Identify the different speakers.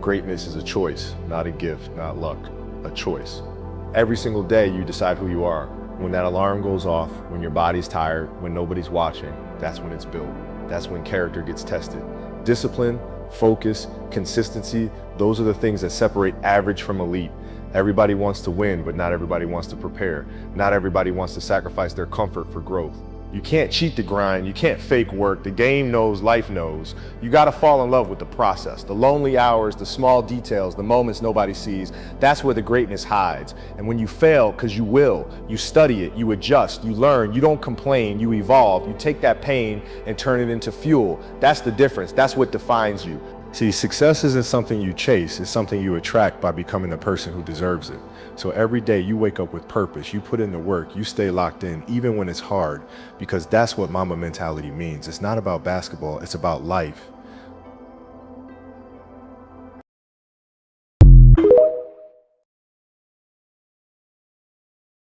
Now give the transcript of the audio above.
Speaker 1: Greatness is a choice, not a gift, not luck, a choice. Every single day you decide who you are. When that alarm goes off, when your body's tired, when nobody's watching, that's when it's built. That's when character gets tested. Discipline, focus, consistency, those are the things that separate average from elite. Everybody wants to win, but not everybody wants to prepare. Not everybody wants to sacrifice their comfort for growth. You can't cheat the grind, you can't fake work. The game knows, life knows. You gotta fall in love with the process. The lonely hours, the small details, the moments nobody sees, that's where the greatness hides. And when you fail, because you will, you study it, you adjust, you learn, you don't complain, you evolve, you take that pain and turn it into fuel. That's the difference, that's what defines you. See, success isn't something you chase, it's something you attract by becoming the person who deserves it. So every day you wake up with purpose, you put in the work, you stay locked in, even when it's hard, because that's what Mamba mentality means. It's not about basketball, it's about life.